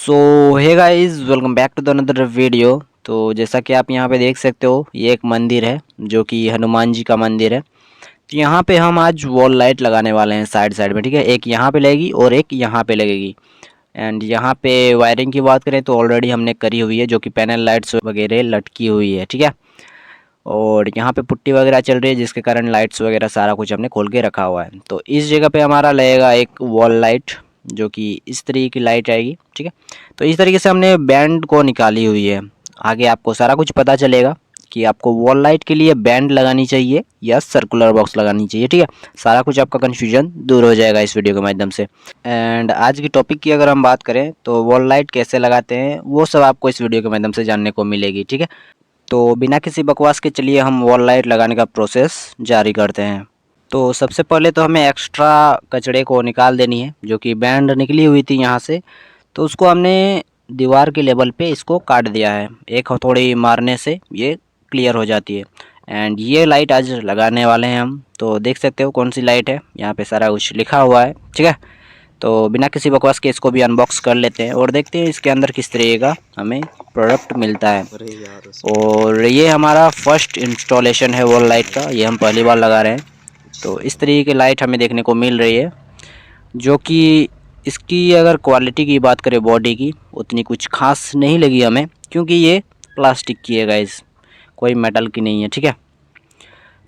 So hey guys, welcome back to the another video. तो जैसा कि आप यहाँ पे देख सकते हो, ये एक मंदिर है जो कि हनुमान जी का मंदिर है। तो यहाँ पे हम आज वॉल लाइट लगाने वाले हैं साइड साइड में, ठीक है। एक यहाँ पे लगेगी और एक यहाँ पे लगेगी। एंड यहाँ पे वायरिंग की बात करें तो ऑलरेडी हमने करी हुई है, जो कि पैनल लाइट्स वगैरह लटकी हुई है, ठीक है। और यहाँ पे पुट्टी वगैरह चल रही है, जिसके कारण लाइट्स वगैरह सारा कुछ हमने खोल के रखा हुआ है। तो इस जगह पे हमारा लगेगा एक वॉल लाइट, जो कि इस तरीके की लाइट आएगी, ठीक है। तो इस तरीके से हमने बैंड को निकाली हुई है। आगे आपको सारा कुछ पता चलेगा कि आपको वॉल लाइट के लिए बैंड लगानी चाहिए या सर्कुलर बॉक्स लगानी चाहिए, ठीक है। सारा कुछ आपका कन्फ्यूजन दूर हो जाएगा इस वीडियो के माध्यम से। एंड आज की टॉपिक की अगर हम बात करें तो वॉल लाइट कैसे लगाते हैं, वो सब आपको इस वीडियो के माध्यम से जानने को मिलेगी, ठीक है। तो बिना किसी बकवास के चलिए हम वॉल लाइट लगाने का प्रोसेस जारी करते हैं। तो सबसे पहले तो हमें एक्स्ट्रा कचड़े को निकाल देनी है, जो कि बैंड निकली हुई थी यहाँ से। तो उसको हमने दीवार के लेवल पे इसको काट दिया है। एक हथौड़ी मारने से ये क्लियर हो जाती है। एंड ये लाइट आज लगाने वाले हैं हम। तो देख सकते हो कौन सी लाइट है, यहाँ पे सारा कुछ लिखा हुआ है, ठीक है। तो बिना किसी बकवास के इसको भी अनबॉक्स कर लेते हैं और देखते हैं इसके अंदर किस तरीके का हमें प्रोडक्ट मिलता है। और ये हमारा फर्स्ट इंस्टॉलेशन है वॉल लाइट का, ये हम पहली बार लगा रहे हैं। तो इस तरीके की लाइट हमें देखने को मिल रही है, जो कि इसकी अगर क्वालिटी की बात करें बॉडी की, उतनी कुछ खास नहीं लगी हमें, क्योंकि ये प्लास्टिक की है गाइस, कोई मेटल की नहीं है, ठीक है।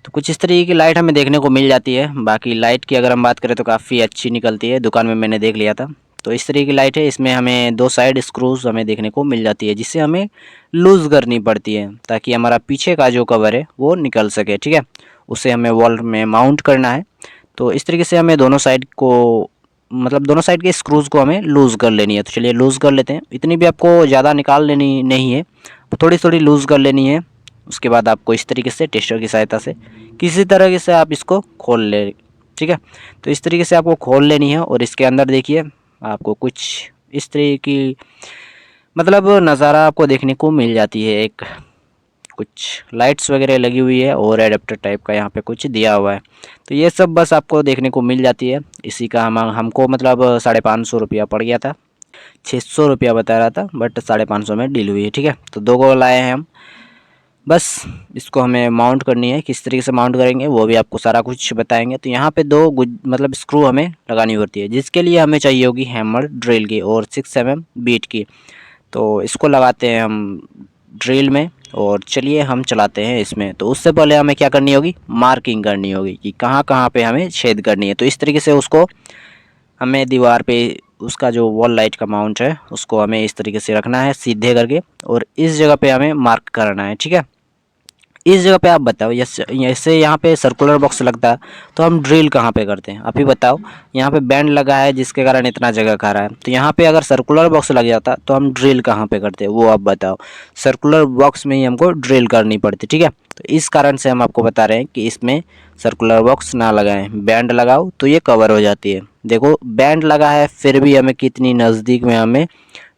तो कुछ इस तरीके की लाइट हमें देखने को मिल जाती है। बाकी लाइट की अगर हम बात करें तो काफ़ी अच्छी निकलती है, दुकान में मैंने देख लिया था। तो इस तरीके की लाइट है, इसमें हमें दो साइड स्क्रूज हमें देखने को मिल जाती है, जिससे हमें लूज़ करनी पड़ती है ताकि हमारा पीछे का जो कवर है वो निकल सके, ठीक है। उसे हमें वॉल में माउंट करना है। तो इस तरीके से हमें दोनों साइड को, मतलब दोनों साइड के स्क्रूज़ को हमें लूज़ कर लेनी है। तो चलिए लूज़ कर लेते हैं। इतनी भी आपको ज़्यादा निकाल लेनी नहीं है, थोड़ी थोड़ी लूज़ कर लेनी है। उसके बाद आपको इस तरीके से टेस्टर की सहायता से किसी तरीके से आप इसको खोल ले, ठीक है। तो इस तरीके से आपको खोल लेनी है और इसके अंदर देखिए आपको कुछ इस तरीके की मतलब नज़ारा आपको देखने को मिल जाती है। एक कुछ लाइट्स वगैरह लगी हुई है और एडेप्टर टाइप का यहाँ पे कुछ दिया हुआ है। तो ये सब बस आपको देखने को मिल जाती है। इसी का हमको मतलब 550 रुपया पड़ गया था। 600 रुपया बता रहा था, बट 550 में डील हुई है, ठीक है। तो दो को लाए हैं हम। बस इसको हमें माउंट करनी है। किस तरीके से माउंट करेंगे वो भी आपको सारा कुछ बताएंगे। तो यहाँ पे दो मतलब स्क्रू हमें लगानी होती है, जिसके लिए हमें चाहिए होगी हैमर ड्रिल की और 6 mm बीट की। तो इसको लगाते हैं हम ड्रिल में और चलिए हम चलाते हैं इसमें। तो उससे पहले हमें क्या करनी होगी, मार्किंग करनी होगी कि कहाँ कहाँ पे हमें छेद करनी है। तो इस तरीके से उसको हमें दीवार पे उसका जो वॉल लाइट का माउंट है उसको हमें इस तरीके से रखना है सीधे करके, और इस जगह पे हमें मार्क करना है, ठीक है। इस जगह पे आप बताओ, जैसे यहाँ पे सर्कुलर बॉक्स लगता है तो हम ड्रिल कहाँ पे करते हैं, आप ही बताओ। यहाँ पे बैंड लगा है जिसके कारण इतना जगह खा रहा है। तो यहाँ पे अगर सर्कुलर बॉक्स लग जाता तो हम ड्रिल कहाँ पे करते, वो आप बताओ। सर्कुलर बॉक्स में ही हमको ड्रिल करनी पड़ती, ठीक है। तो इस कारण से हम आपको बता रहे हैं कि इसमें सर्कुलर बॉक्स ना लगाएं, बैंड लगाओ तो ये कवर हो जाती है। देखो बैंड लगा है फिर भी हमें कितनी नज़दीक में हमें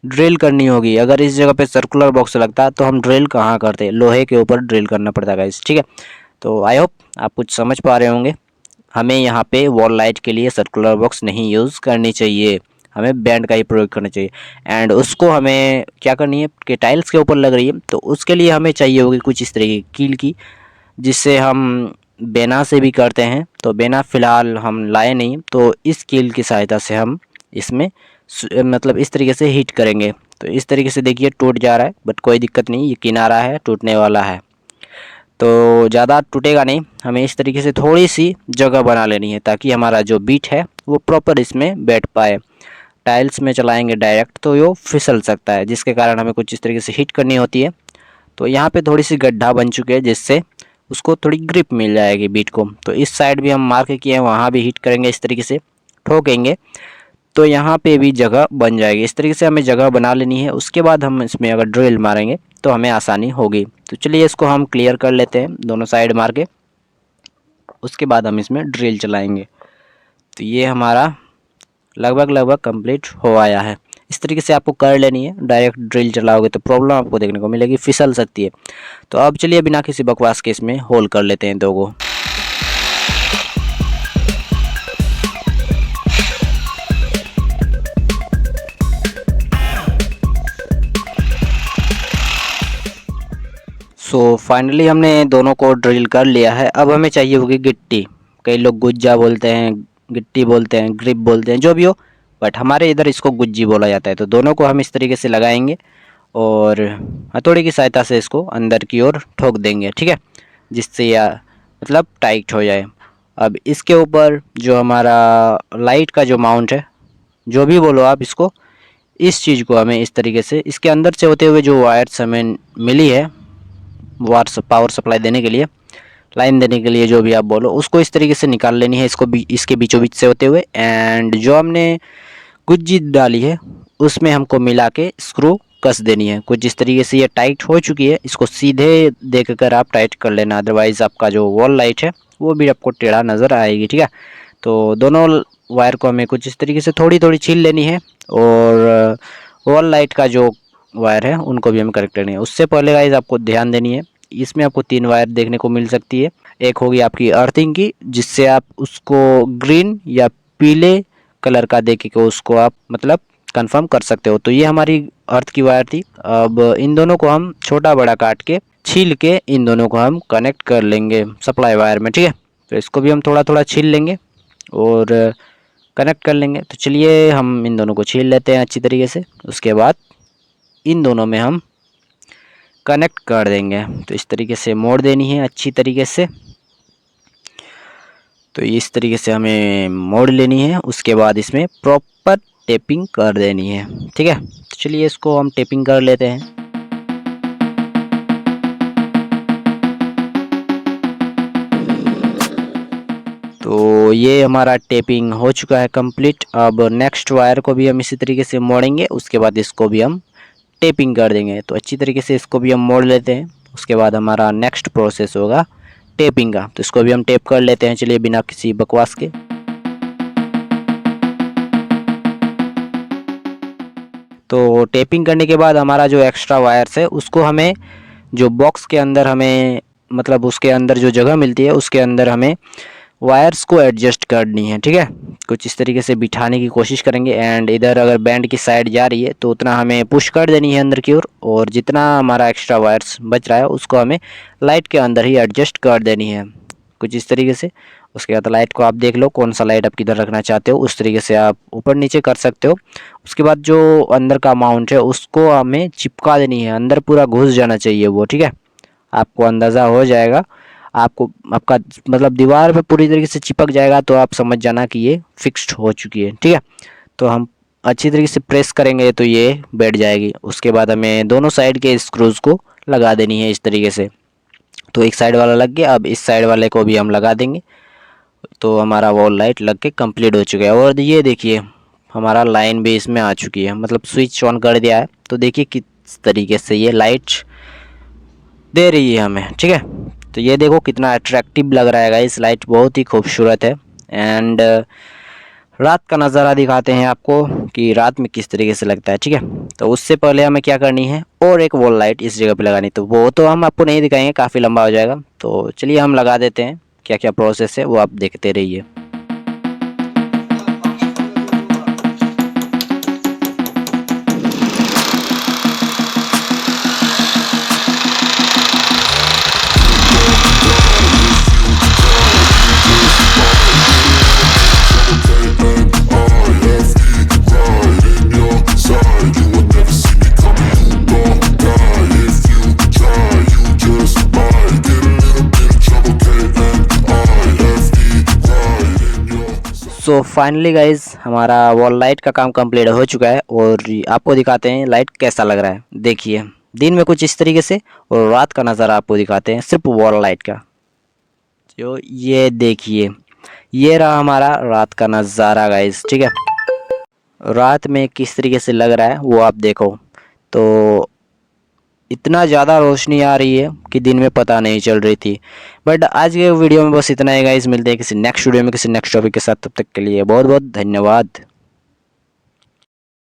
ड्रिल करनी होगी। अगर इस जगह पे सर्कुलर बॉक्स लगता तो हम ड्रिल कहाँ करते, लोहे के ऊपर ड्रिल करना पड़ता गाइस, ठीक है। तो आई होप आप कुछ समझ पा रहे होंगे। हमें यहाँ पे वॉल लाइट के लिए सर्कुलर बॉक्स नहीं यूज़ करनी चाहिए, हमें बैंड का ही प्रयोग करना चाहिए। एंड उसको हमें क्या करनी है कि टाइल्स के ऊपर लग रही है, तो उसके लिए हमें चाहिए होगी कुछ इस तरीके की कील की, जिससे हम बेना से भी करते हैं। तो बेना फ़िलहाल हम लाए नहीं, तो इस कील की सहायता से हम इसमें मतलब इस तरीके से हीट करेंगे। तो इस तरीके से देखिए टूट जा रहा है, बट कोई दिक्कत नहीं, ये किनारा है टूटने वाला है तो ज़्यादा टूटेगा नहीं। हमें इस तरीके से थोड़ी सी जगह बना लेनी है ताकि हमारा जो बीट है वो प्रॉपर इसमें बैठ पाए। टाइल्स में चलाएंगे डायरेक्ट तो ये फिसल सकता है, जिसके कारण हमें कुछ इस तरीके से हीट करनी होती है। तो यहाँ पे थोड़ी सी गड्ढा बन चुके हैं, जिससे उसको थोड़ी ग्रिप मिल जाएगी बीट को। तो इस साइड भी हम मार्क किए हैं, वहाँ भी हीट करेंगे, इस तरीके से ठोकेंगे तो यहाँ पे भी जगह बन जाएगी। इस तरीके से हमें जगह बना लेनी है। उसके बाद हम इसमें अगर ड्रिल मारेंगे तो हमें आसानी होगी। तो चलिए इसको हम क्लियर कर लेते हैं दोनों साइड मार के, उसके बाद हम इसमें ड्रिल चलाएंगे। तो ये हमारा लगभग कंप्लीट हो आया है। इस तरीके से आपको कर लेनी है। डायरेक्ट ड्रिल चलाओगे तो प्रॉब्लम आपको देखने को मिलेगी, फिसल सकती है। तो अब चलिए बिना किसी बकवास के इसमें होल कर लेते हैं दो को। सो फाइनली हमने दोनों को ड्रिल कर लिया है। अब हमें चाहिए होगी गिट्टी। कई लोग गुज्जा बोलते हैं, गिट्टी बोलते हैं, ग्रिप बोलते हैं, जो भी हो, बट हमारे इधर इसको गुज्जी बोला जाता है। तो दोनों को हम इस तरीके से लगाएंगे और हथौड़ी की सहायता से इसको अंदर की ओर ठोक देंगे, ठीक है, जिससे यह मतलब टाइट हो जाए। अब इसके ऊपर जो हमारा लाइट का जो माउंट है, जो भी बोलो आप इसको, इस चीज़ को हमें इस तरीके से इसके अंदर से होते हुए जो वायर्स हमें मिली है पावर सप्लाई देने के लिए, लाइन देने के लिए, जो भी आप बोलो, उसको इस तरीके से निकाल लेनी है, इसको इसके बीचों बीच से होते हुए। एंड जो हमने गुज्जी डाली है उसमें हमको मिला के स्क्रू कस देनी है। कुछ इस तरीके से ये टाइट हो चुकी है, इसको सीधे देख कर आप टाइट कर लेना, अदरवाइज़ आपका जो वॉल लाइट है वो भी आपको टेढ़ा नज़र आएगी, ठीक है। तो दोनों वायर को हमें कुछ इस तरीके से थोड़ी थोड़ी छील लेनी है और वॉल लाइट का जो वायर है उनको भी हमें कनेक्ट करनी है। उससे पहले गाइस आपको ध्यान देनी है, इसमें आपको 3 वायर देखने को मिल सकती है। एक होगी आपकी अर्थिंग की, जिससे आप उसको ग्रीन या पीले कलर का देख के उसको आप मतलब कंफर्म कर सकते हो। तो ये हमारी अर्थ की वायर थी। अब इन दोनों को हम छोटा बड़ा काट के छील के इन दोनों को हम कनेक्ट कर लेंगे सप्लाई वायर में, ठीक है। तो इसको भी हम थोड़ा थोड़ा छील लेंगे और कनेक्ट कर लेंगे। तो चलिए हम इन दोनों को छील लेते हैं अच्छी तरीके से, उसके बाद इन दोनों में हम कनेक्ट कर देंगे। तो इस तरीके से मोड़ देनी है अच्छी तरीके से। तो इस तरीके से हमें मोड़ लेनी है, उसके बाद इसमें प्रॉपर टेपिंग कर देनी है, ठीक है। तो चलिए इसको हम टेपिंग कर लेते हैं। तो ये हमारा टेपिंग हो चुका है कंप्लीट। अब नेक्स्ट वायर को भी हम इसी तरीके से मोड़ेंगे, उसके बाद इसको भी हम टेपिंग कर देंगे। तो अच्छी तरीके से इसको भी हम मोड़ लेते हैं, उसके बाद हमारा नेक्स्ट प्रोसेस होगा टेपिंग का। तो इसको भी हम टेप कर लेते हैं, चलिए बिना किसी बकवास के। तो टेपिंग करने के बाद हमारा जो एक्स्ट्रा वायर्स है उसको हमें जो बॉक्स के अंदर हमें मतलब उसके अंदर जो जगह मिलती है उसके अंदर हमें वायर्स को एडजस्ट करनी है, ठीक है। कुछ इस तरीके से बिठाने की कोशिश करेंगे। एंड इधर अगर बैंड की साइड जा रही है तो उतना हमें पुश कर देनी है अंदर की ओर, और जितना हमारा एक्स्ट्रा वायर्स बच रहा है उसको हमें लाइट के अंदर ही एडजस्ट कर देनी है कुछ इस तरीके से। उसके बाद लाइट को आप देख लो कौन सा लाइट आप किधर रखना चाहते हो, उस तरीके से आप ऊपर नीचे कर सकते हो। उसके बाद जो अंदर का माउंट है उसको हमें चिपका देनी है, अंदर पूरा घुस जाना चाहिए वो, ठीक है। आपको अंदाज़ा हो जाएगा, आपको आपका मतलब दीवार पे पूरी तरीके से चिपक जाएगा तो आप समझ जाना कि ये फिक्स्ड हो चुकी है, ठीक है। तो हम अच्छी तरीके से प्रेस करेंगे तो ये बैठ जाएगी। उसके बाद हमें दोनों साइड के स्क्रूज़ को लगा देनी है इस तरीके से। तो एक साइड वाला लग गया, अब इस साइड वाले को भी हम लगा देंगे। तो हमारा वॉल लाइट लग के कंप्लीट हो चुका है। और ये देखिए हमारा लाइन भी इसमें आ चुकी है, मतलब स्विच ऑन कर दिया है। तो देखिए किस तरीके से ये लाइट दे रही है हमें, ठीक है। तो ये देखो कितना अट्रैक्टिव लग रहा है इस लाइट, बहुत ही खूबसूरत है। एंड रात का नज़ारा दिखाते हैं आपको कि रात में किस तरीके से लगता है, ठीक है। तो उससे पहले हमें क्या करनी है, और एक वॉल लाइट इस जगह पे लगानी। तो वो तो हम आपको नहीं दिखाएंगे, काफ़ी लंबा हो जाएगा। तो चलिए हम लगा देते हैं, क्या क्या प्रोसेस है वो आप देखते रहिए। सो फाइनली गाइज हमारा वॉल लाइट का काम कंप्लीट हो चुका है, और आपको दिखाते हैं लाइट कैसा लग रहा है। देखिए दिन में कुछ इस तरीके से, और रात का नज़ारा आपको दिखाते हैं सिर्फ वॉल लाइट का। जो ये देखिए ये रहा हमारा रात का नज़ारा गाइज, ठीक है। रात में किस तरीके से लग रहा है वो आप देखो। तो इतना ज़्यादा रोशनी आ रही है कि दिन में पता नहीं चल रही थी। बट आज के वीडियो में बस इतना ही गाइस, मिलते हैं किसी नेक्स्ट वीडियो में किसी नेक्स्ट टॉपिक के साथ। तब तक के लिए बहुत बहुत धन्यवाद।